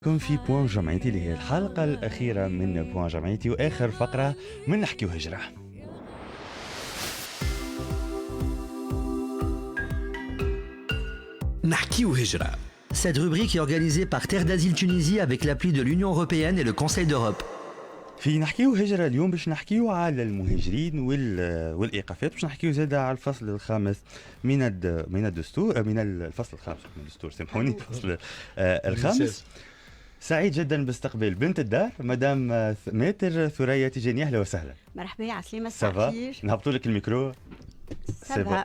كن في بوان جمعيتي اللي هي الحلقة الأخيرة من بوان جمعيتي وآخر فقرة من نحكي وهجرة. نحكي وهجرة. Cette rubrique est organisée par Terre d'Asile Tunisie avec l'appui de l'Union Européenne et le Conseil d'Europe. في نحكي وهجرة اليوم باش نحكيو على المهاجرين والإيقافات، باش نحكيو زادة على الفصل الخامس من الدستور، من الفصل الخامس من الدستور، سامحوني، الفصل الخامس. سعيد جدا باستقبال بنت الدار مدام ماتر ثريا تيجاني. اهلا وسهلا. مرحبا عسلامة سافا. نهبطوا لك الميكرو. سافا.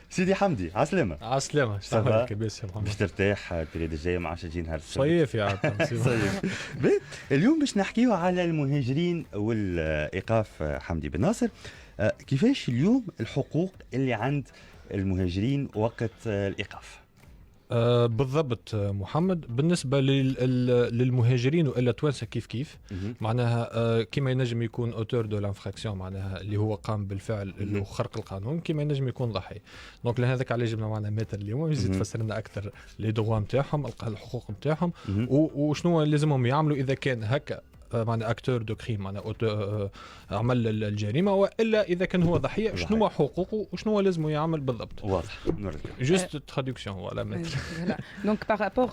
سيدي حمدي عسلامة. عسلامة. سافا. كباس يا محمد. باش ترتاح البريد الجاي، ما عادش تجي نهار السبت. صيف يا عم. صيف. اليوم باش نحكيو على المهاجرين والإيقاف. حمدي بن ناصر، كيفاش اليوم الحقوق اللي عند المهاجرين وقت الإيقاف؟ بالضبط محمد. بالنسبة للمهاجرين وإلا توانسة كيف معناها كما ينجم يكون أوتور دو لانفراكسيون، معناها اللي هو قام بالفعل اللي هو خرق القانون، كما ينجم يكون ضحية. دونك لهذاك على جبنا معنا ماتر اليوم يزيد تفسر لنا أكثر لي دغوا نتاعهم، الحقوق نتاعهم، وشنو لازمهم يعملوا إذا كان هكا معنى اكتور دو كريم، معنى عمل الجريمه، والا اذا كان هو ضحيه شنو حقوقه وشنو لازم يعمل بالضبط. واضح. Juste traduction, voilà. Voilà. Donc par rapport,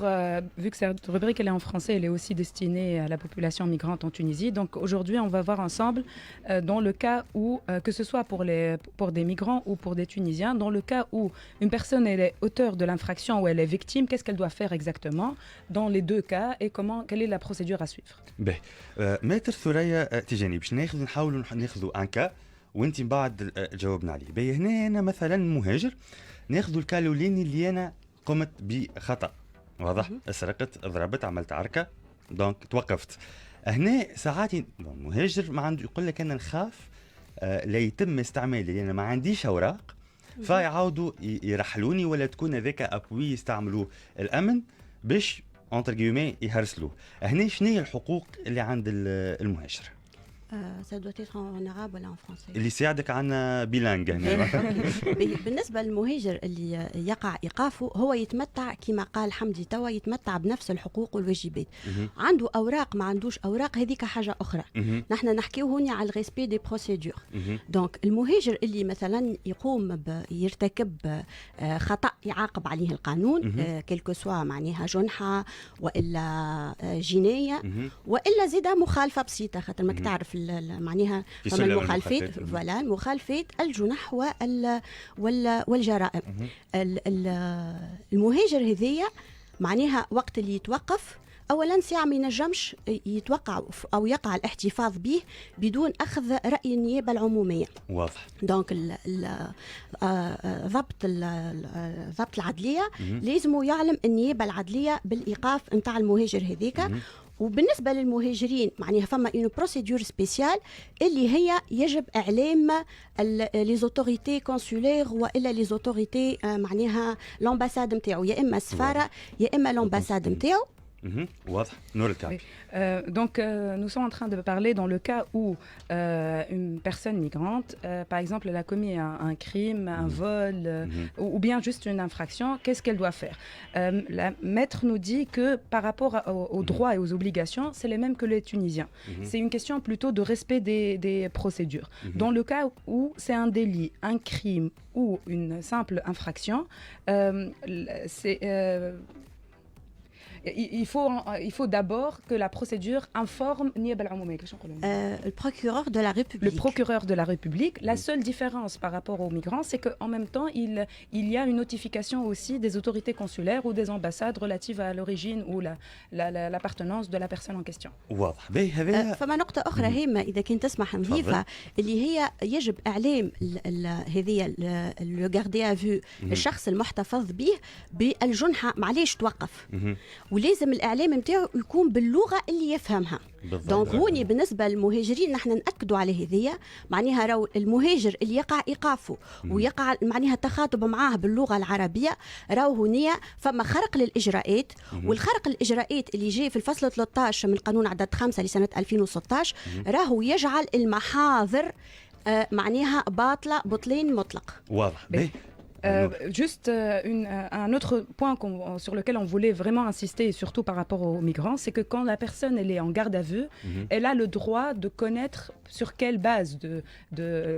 vu que cette rubrique elle est en français, elle est aussi destinée à la population migrante en Tunisie. Donc aujourd'hui, on va voir ensemble dans le cas où, que ce soit pour des migrants ou pour des Tunisiens, dans le cas où une personne elle est auteur de l'infraction ou elle est victime, qu'est-ce qu'elle doit faire exactement dans les deux cas et quelle est la procédure à suivre. باهي. ماتر ثريا تيجاني باش نحاولوا ناخذوا ان كا وانت من بعد جاوبنا عليه. باهي هنا انا مثلا مهاجر، ناخذوا الكا الاولاني اللي انا قمت بخطا واضح، سرقت، ضربت، عملت عركه، دونك توقفت. هنا ساعات مهاجر ما عنده، يقول لك انا نخاف لا يتم استعمالي لان ما عنديش اوراق، فيعاودوا يرحلوني ولا تكون هذاك ابوي يستعملوا الامن باش entre guillemets يهرسلوه. هنا شنو هي الحقوق اللي عند المهاجر؟ Ça doit être en arabe ولا en français. اللي يساعدك عنا بيلانج هنا. بالنسبة للمهاجر اللي يقع إيقافه، هو يتمتع كما قال حمدي توا، يتمتع بنفس الحقوق والواجبات. عنده أوراق ما عندوش أوراق هذيك حاجة أخرى. نحن نحكيه هنا على الريسبي دي بروسيدور. دونك المهاجر اللي مثلا يقوم يرتكب خطأ يعاقب عليه القانون، كلكو سوا معناها جنحة وإلا جناية وإلا زيادة مخالفة بسيطة، خاطر ماك تعرف معناها فما المخالفات، فوالا المخالفات، الجنح والجرائم. المهاجر هذيا معناها وقت اللي يتوقف اولا ساعه ما ينجمش يتوقع او يقع الاحتفاظ به بدون اخذ راي النيابه العموميه. واضح. دونك ضبط العدليه لازم يعلم النيابه العدليه بالايقاف نتاع المهاجر هذيك. وبالنسبه للمهاجرين معناها فما اون بروسيدور سبيسيال اللي هي يجب اعلام لي زوتوريتي كونسولير والا لي زوتوريتي معناها لامباساد نتاعو، يا اما السفاره يا اما لامباساد نتاعو. واضح. نور الكعب. Donc nous sommes en train de parler dans le cas où une personne migrante, par exemple, elle a commis un crime, un vol, ou bien juste une infraction. Qu'est-ce qu'elle doit faire? La maître nous dit que par rapport aux droits et aux obligations, c'est les mêmes que les Tunisiens. C'est une question plutôt de respect des procédures. Dans le cas où c'est un délit, un crime ou une simple infraction, c'est il faut d'abord que la procédure informe le procureur de la République. Le procureur de la République. La seule différence par rapport aux migrants, c'est qu'en même temps, il y a une notification aussi des autorités consulaires ou des ambassades relatives à l'origine ou l'appartenance de la personne en question. واضح. فما نقطة أخرى هامة إذا كنت تسمح نضيفها، اللي هي يجب إعلام هذه لو غاردي ا فيو، الشخص المحتفظ به، بالجنحة معليش توقف، ولازم الإعلام نتاعو يكون باللغة اللي يفهمها. دونك هوني بالنسبة للمهاجرين نحن نأكدوا على هذية، معناها راهو المهاجر اللي يقع إيقافه ويقع معناها التخاطب معاه باللغة العربية، راهو هنيا فما خرق للإجراءات. والخرق الإجراءات اللي جاء في الفصل 13 من قانون عدد 5 لسنة 2016 راهو يجعل المحاضر معناها باطلة بطلين مطلق. واضح. Juste un autre point sur lequel on voulait vraiment insister, et surtout par rapport aux migrants, c'est que quand la personne elle est en garde à vue, elle a le droit de connaître sur quelle base,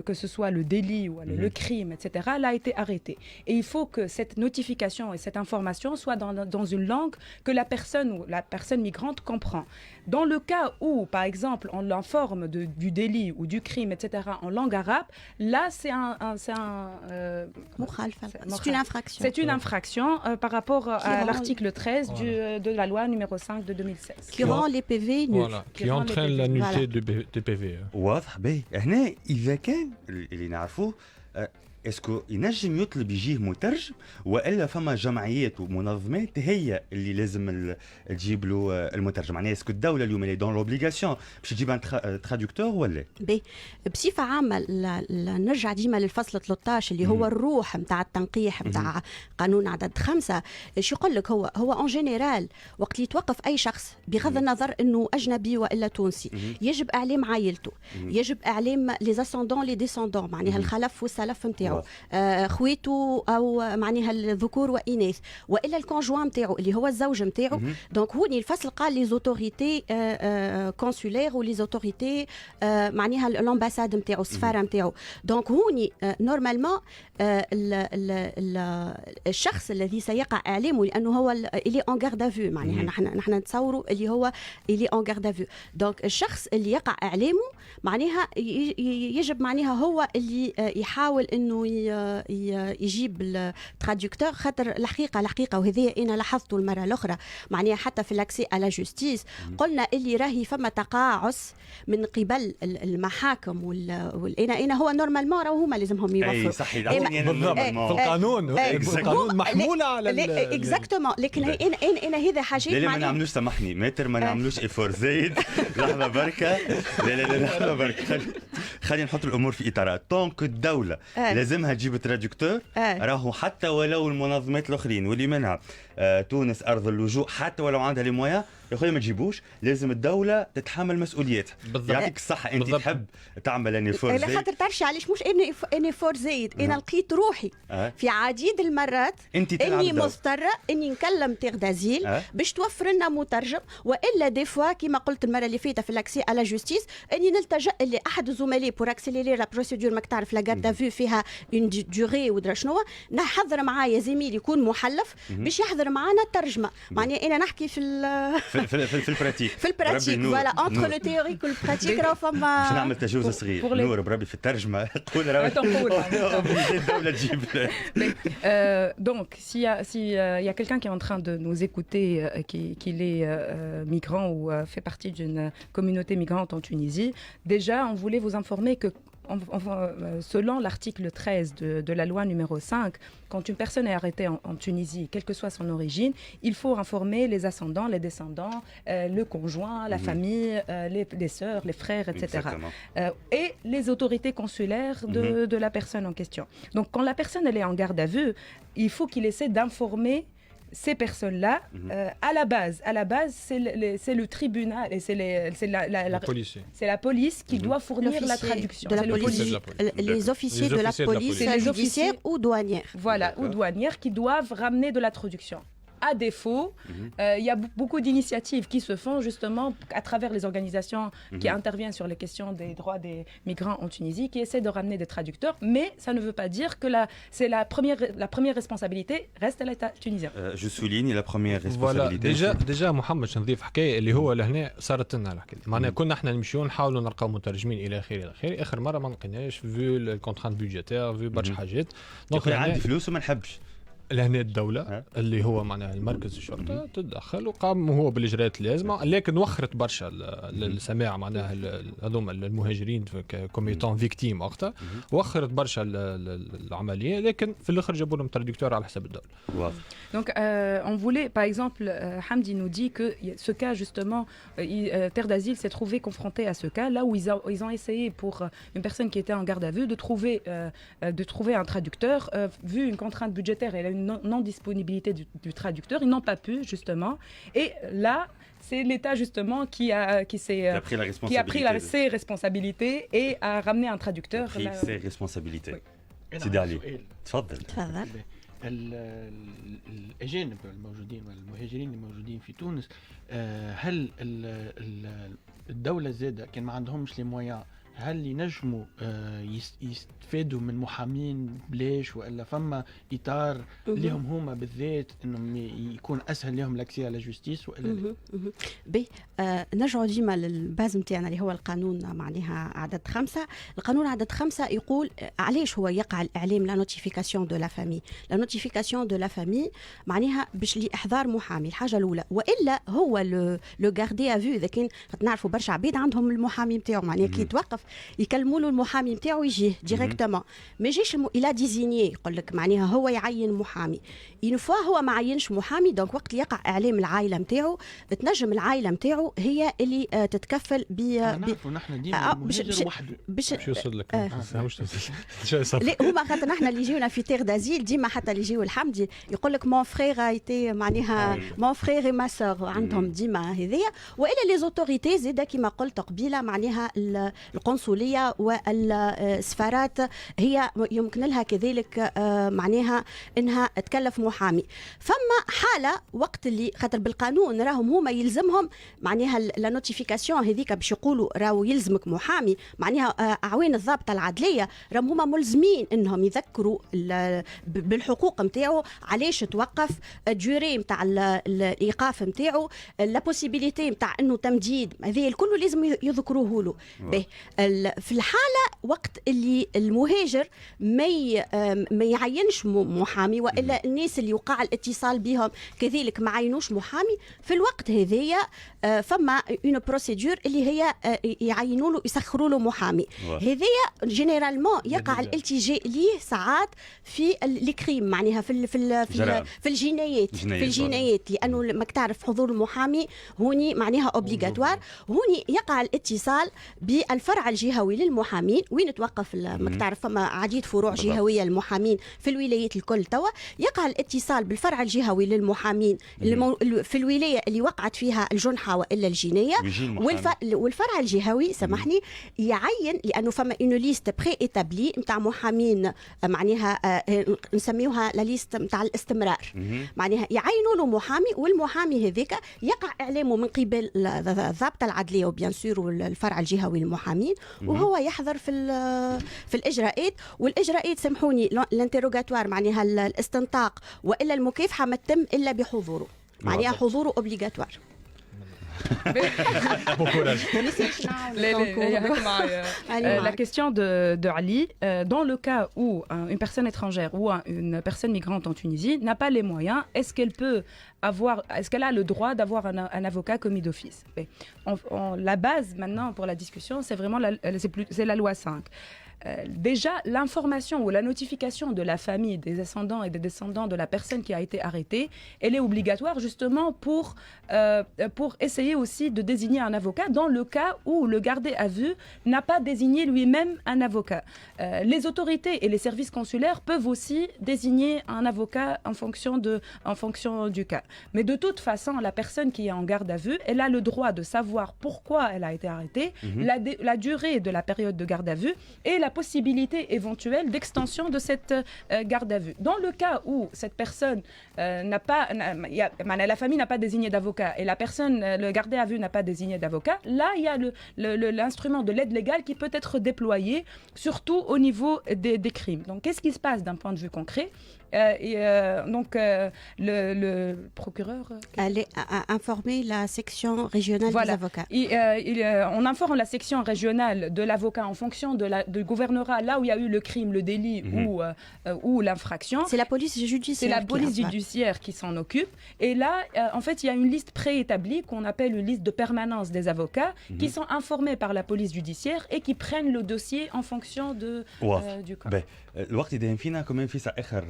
que ce soit le délit ou le crime, etc., elle a été arrêtée. Et il faut que cette notification et cette information soit dans une langue que la personne migrante comprend. Dans le cas où, par exemple, on l'informe du délit ou du crime, etc., en langue arabe, là, c'est une infraction. C'est une infraction par rapport à l'article 13 de la loi numéro 5 de 2016. Qui rend les PV nuls. Voilà, qui entraîne la nullité des PV. واضح باهي هنا اذا كان اللي نعرفوه اسكو ينجم يطلب يجيه مترجم والا فما جمعيات ومنظمات هي اللي لازم تجيب له المترجم معناها اسكو الدوله اليوم اللي دون لوبليغاسيون باش تجيب ان ترادكتور ولا بصفه عامه نرجع ديما للفصل 13 اللي هو الروح نتاع التنقيح نتاع قانون عدد 5 ايش يقول لك هو اون جينيرال وقت اللي يتوقف اي شخص بغض النظر انه اجنبي والا تونسي يجب اعلام عائلته يجب اعلام لي زاسوندون لي ديسوندون معناها الخلف والسلف نتاعو خويته او معناها الذكور واناث والا الكونجوان نتاعو اللي هو الزوج نتاعو دونك هوني الفصل قال لي زوتوريتي كونسولير ولي زوتوريتي معناها الامباساد نتاعو السفاره نتاعو دونك هوني نورمالمون الشخص الذي سيقع اعلامه لانه هو اللي اون غارد افو معناها نحن نتصوروا اللي هو اللي اون غارد افو دونك الشخص اللي يقع اعلامه معناها يجب معناها هو اللي يحاول انه يجيب الترادكتور خاطر الحقيقه وهذه انا لاحظته المره الاخرى معناها حتى في الاكسي على جوستيس قلنا اللي راهي فما تقاعس من قبل المحاكم انا هو نورمالمون راهو هما لازمهم يوفروا اي صحيح بالضبط في القانون القانون محمول على اكزاكتومون لكن انا هذا حاجات لا ما نعملوش سامحني ماتر ما نعملوش ايفور زايد لحظه بركه لا لحظه بركه خلينا نحط الامور في اطارات طونك الدوله لازمها تجيب ترادكتور راهو حتى ولو المنظمات الاخرين واللي منها تونس ارض اللجوء حتى ولو عندها لي مويا يا خويا ما تجيبوش لازم الدوله تتحمل مسؤوليتها يعطيك الصحه انت تحب تعمل اني فور زايد خاطر تعرفي علاش مش اني فور زايد انا لقيت روحي في عديد المرات اني مضطره اني نكلم تيغ دازيل باش توفر لنا مترجم والا دي فوا كيما قلت المره اللي فاتت في الاكسي على جوستيس اني نلتجا لاحد الزملاء بور اكسيليري لا بروسيدور ماك تعرف لا غارد افو فيها اون ديوري ودرا شنو نحضر معايا زميل يكون محلف باش يحضر معانا الترجمه معناها انا نحكي في البراتيك فوالا انتر لو تيوريك والبراتيك راه فما باش نعمل تجاوز صغير نور بربي في الترجمه قول راه الدوله تجيب donc s'il y a quelqu'un qui est en train de nous écouter qu'il est migrant ou fait partie d'une communauté migrante en Tunisie déjà on voulait vous informer que selon l'article 13 de la loi numéro 5, quand une personne est arrêtée en Tunisie, quelle que soit son origine, il faut informer les ascendants, les descendants, le conjoint, la famille, les sœurs, les frères, etc. Et les autorités consulaires de la personne en question. Donc quand la personne elle est en garde à vue, il faut qu'il essaie d'informer ces personnes-là, à la base, c'est le tribunal et c'est la police qui doit fournir la traduction. Les officiers de la police judiciaire ou douanière. Voilà, ou douanière qui doivent ramener de la traduction. À défaut, il y a beaucoup d'initiatives qui se font justement à travers les organisations qui interviennent sur les questions des droits des migrants en Tunisie, qui essaient de ramener des traducteurs, mais ça ne veut pas dire que c'est la première responsabilité reste à l'État tunisien. Je souligne la première responsabilité. Voilà, déjà محمد نضيف حكايه اللي هو لهنا صارت لنا الحكايه معناها كنا احنا نمشيو نحاولوا نلقاو مترجمين الى اخره اخر مره ما لقيناش في الكونترانت بيدجيتير في برشا حاجات دونك عندي فلوس وما نحبش لهنا الدولة اللي هو معناها المركز الشرطة تدخل وقام هو بالإجراءات اللازمة لكن وخرت برشا السماع معناها هذوما المهاجرين كوميتون فيكتيم وقتها وخرت برشا العملية لكن في الآخر جابوا لهم ترادكتور على حساب الدولة. Donc on voulait par exemple Hamdi nous dit que ce cas justement Terre d'Asile s'est trouvé confronté à ce cas là où ils ont essayé pour une personne qui était en garde à vue de trouver un traducteur vu une contrainte budgétaire et une non-disponibilité du traducteur, ils n'ont pas pu justement. Et là, c'est l'État justement qui a pris ses responsabilités et a ramené un traducteur. Ses responsabilités. Oui. سيدي علي تفضل. تفضل. الأجانب الموجودين والمهاجرين الموجودين في تونس، هل الدولة الزادة كان ما عندهمش لي مويان، هل ينجموا يستفادوا من محامين بلاش، وإلا فما إطار لهم هما بالذات انهم يكون اسهل لهم لاكسي على جوستيس وإلا بي نرجعوا ديما للباز نتاعنا اللي هو القانون معناها عدد 5. القانون عدد 5 يقول علاش هو يقع الإعلام لا نوتيفيكاسيون دو لا فامي. لا نوتيفيكاسيون دو لا فامي معناها باش لإحضار محامي، الحاجة الأولى، وإلا هو لو غاردي افو. إذا كان نعرفوا برشا عباد عندهم المحامي نتاعو، معناها كي يتوقف يكلموا له المحامي نتاعو يجيه ديريكتومون، ما يجيش إلا ديزينيي، يقول لك معناها هو يعين محامي. إن فوا هو ما عينش محامي، دونك وقت اللي يقع إعلام العائلة نتاعو تنجم العائلة نتاعو هي اللي تتكفل نعرفوا نحن ديما المهاجر وحده باش يوصل لك لا هما خاطر نحن اللي يجيونا في تيغ دازيل ديما حتى اللي يجيو الحمدي يقول لك مون فريغ ايتي معناها مون فريغ ما سور، عندهم ديما هذيا. والا لي زوتوريتي زاده كما قلت قبيله معناها القنصليه والسفارات هي يمكن لها كذلك معناها انها تكلف محامي. فما حاله وقت اللي خاطر بالقانون راهم هما يلزمهم معناها لا نوتيفيكاسيون هذيك باش يقولوا راهو يلزمك محامي، معناها اعوان الضابطه العدليه راهم هما ملزمين انهم يذكروا بالحقوق نتاعو، علاش توقف، الديوري نتاع الايقاف نتاعو، لا بوسيبيليتي نتاع انه تمديد، هذه الكل لازم يذكروه له. في الحاله وقت اللي المهاجر ما يعينش محامي، والا الناس اللي وقع الاتصال بهم كذلك ما عينوش محامي، في الوقت هذايا فما اون بروسيدور اللي هي يعينوا له يسخروا له محامي. هذايا جينيرالمون يقع الالتجاء ليه ساعات في الكريم، معناها في الجنايات لانه ماك تعرف حضور المحامي هوني معناها اوبليغاتوار. هوني يقع الاتصال بالفرع الجهوي للمحامين وين توقف ماك تعرف فما عديد فروع جهويه للمحامين في الولايات الكل. توا يقع الاتصال بالفرع الجهوي للمحامين في الولايه اللي وقعت فيها الجنحه والا الجنايه، والفرع الجهوي سامحني يعين، لانه فما اون ليست بري ايتابلي نتاع محامين معناها نسميوها لا ليست نتاع الاستمرار، معناها يعينوا له محامي، والمحامي هذاك يقع اعلامه من قبل الضابطه العدليه وبيان سور والفرع الجهوي للمحامين، وهو يحضر في الاجراءات. والاجراءات سامحوني الانتروغاتوار معناها الاستنطاق والا المكافحه ما تتم الا بحضوره، معناها حضوره اوبليغاتوار. La question de Ali, dans le cas où une personne étrangère ou une personne migrante en Tunisie n'a pas les moyens, est-ce qu'elle a le droit d'avoir un avocat commis d'office? La base maintenant pour la discussion, c'est vraiment c'est la loi 5. Déjà, l'information ou la notification de la famille, des ascendants et des descendants de la personne qui a été arrêtée, elle est obligatoire justement pour essayer aussi de désigner un avocat dans le cas où le gardé à vue n'a pas désigné lui-même un avocat. Les autorités et les services consulaires peuvent aussi désigner un avocat en fonction du cas. Mais de toute façon, la personne qui est en garde à vue, elle a le droit de savoir pourquoi elle a été arrêtée, la durée de la période de garde à vue et la possibilité éventuelle d'extension de cette garde à vue. Dans le cas où cette personne la famille n'a pas désigné d'avocat et la personne, le gardé à vue n'a pas désigné d'avocat, là il y a l'instrument de l'aide légale qui peut être déployé, surtout au niveau des crimes. Donc qu'est-ce qui se passe d'un point de vue concret? Le procureur allait informer la section régionale des avocats. On informe la section régionale de l'avocat en fonction du gouvernorat, là où il y a eu le crime, le délit ou l'infraction. C'est la police judiciaire. C'est la police judiciaire qui s'en occupe. Et là, en fait, il y a une liste préétablie qu'on appelle une liste de permanence des avocats qui sont informés par la police judiciaire et qui prennent le dossier en fonction du cas. الوقت يدهم فينا كمان في آخر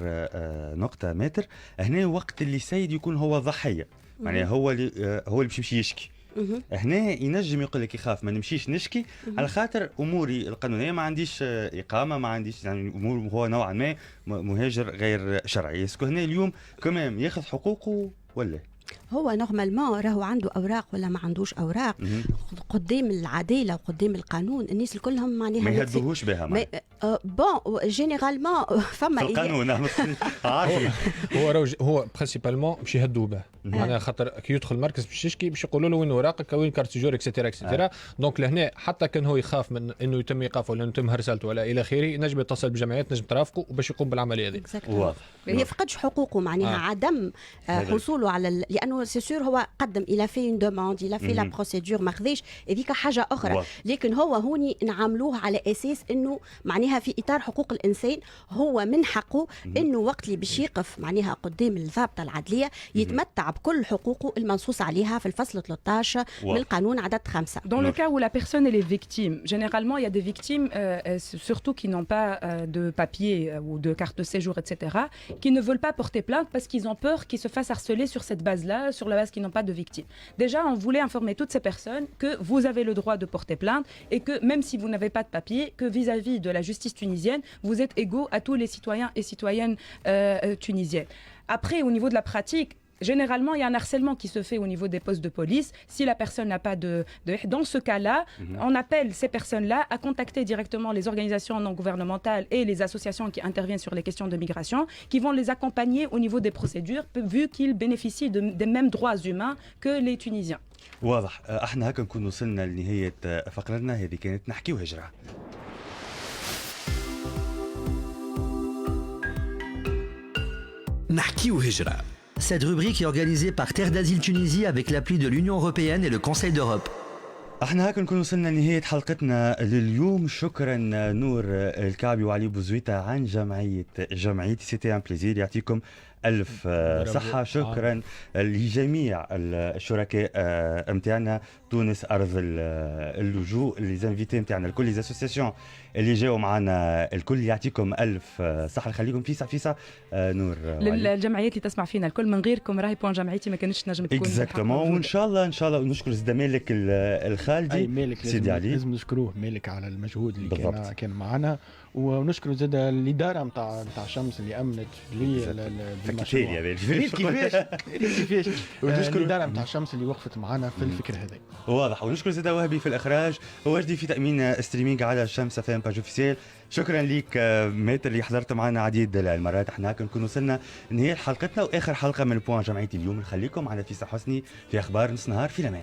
نقطة ماتر هنا، وقت اللي السيد يكون هو ضحية، معناها هو اللي باش يمشي يشكي. هنا ينجم يقول لك يخاف ما نمشيش نشكي على خاطر اموري القانونيه، ما عنديش اقامه، ما عنديش يعني امور، هو نوعا ما مهاجر غير شرعي. اسكو هنا اليوم كمان ياخذ حقوقه ولا هو نورمالمون راهو عنده اوراق ولا ما عندوش اوراق قدام العداله وقدام القانون الناس الكلهم معناها ما يهدوهوش بها بون جينيرالمون فما القانون عارف هو برينسيبالمون باش يهدوا به معناها خاطر كي يدخل المركز باش يشكي باش يقولوا له وين اوراقك وين كارت سيجور اكسيتيرا اكسيتيرا دونك لهنا حتى كان هو يخاف من انه يتم ايقافه ولا يتم هرسلته ولا الى اخره ينجم يتصل بالجمعيات نجم ترافقه وباش يقوم بالعمليه هذه واضح يفقدش حقوقه معناها عدم حصوله على لانه سي سور هو قدم الى في اون دوموند الى في لا بروسيدور ما خذيش هذيك حاجه اخرى لكن هو هوني نعاملوه على اساس انه معناها في اطار حقوق الانسان هو من حقه انه وقت اللي باش يقف معناها قدام الضابطه العدليه يتمتع بكل حقوقه المنصوص عليها في الفصل 13 من القانون عدد 5. Dans le cas où la personne elle est victime, généralement il y a des victimes, surtout qui n'ont pas de papier ou de carte de séjour, etc., qui ne veulent pas porter plainte parce qu'ils ont peur qu'ils se fassent harceler sur cette base-là, sur la base qu'ils n'ont pas de victime. Déjà, on voulait informer toutes ces personnes que vous avez le droit de porter plainte et que même si vous n'avez pas de papier, que vis-à-vis de la justice tunisienne, vous êtes égaux à tous les citoyens et citoyennes tunisiennes. Après, au niveau de la pratique, généralement, il y a un harcèlement qui se fait au niveau des postes de police. Si la personne n'a pas de... Dans ce cas-là, on appelle ces personnes-là à contacter directement les organisations non gouvernementales et les associations qui interviennent sur les questions de migration, qui vont les accompagner au niveau des procédures, vu qu'ils bénéficient des mêmes droits humains que les Tunisiens. واضح. احنا هكا نكون وصلنا لنهاية فقرتنا هذه كانت نحكي وهجرة. نحكي وهجرة. Cette rubrique est organisée par Terre d'Asile Tunisie avec l'appui de l'Union Européenne et le Conseil d'Europe. احنا هكا نكون وصلنا لنهاية حلقتنا لليوم. شكرا نور الكعبي وعلي بوزويتا عن جمعيتي سيتي ان بليزير. يعطيكم ألف صحة. شكرا لجميع الشركاء متاعنا تونس أرض اللجوء لي زانفيتي متاعنا الكل لي اسوسياسيون اللي جاوا معنا الكل. يعطيكم ألف صحة. نخليكم فيسا نور للجمعيات اللي تسمع فينا الكل من غيركم راهي بوان جمعيتي ما كانتش نجم تكون اكزاكتومون. وان شاء الله نشكر زاد مالك الخالدي مالك سيدي علي لازم نشكروه مالك على المجهود اللي كان معنا ونشكر زاد الاداره نتاع شمس اللي امنت لي فكيتيليا كيفاش ونشكر الاداره نتاع شمس اللي وقفت معنا في الفكره هذه. واضح. ونشكر زاد وهبي في الاخراج ووجدي في تامين ستريمينج على شمس اف ام باج اوفيسيال. شكرا ليك ماتر اللي حضرت معنا عديد المرات. احنا كنكون وصلنا نهايه حلقتنا واخر حلقه من بوان جمعيتي اليوم. نخليكم على فيسا حسني في اخبار نص نهار. في الامان.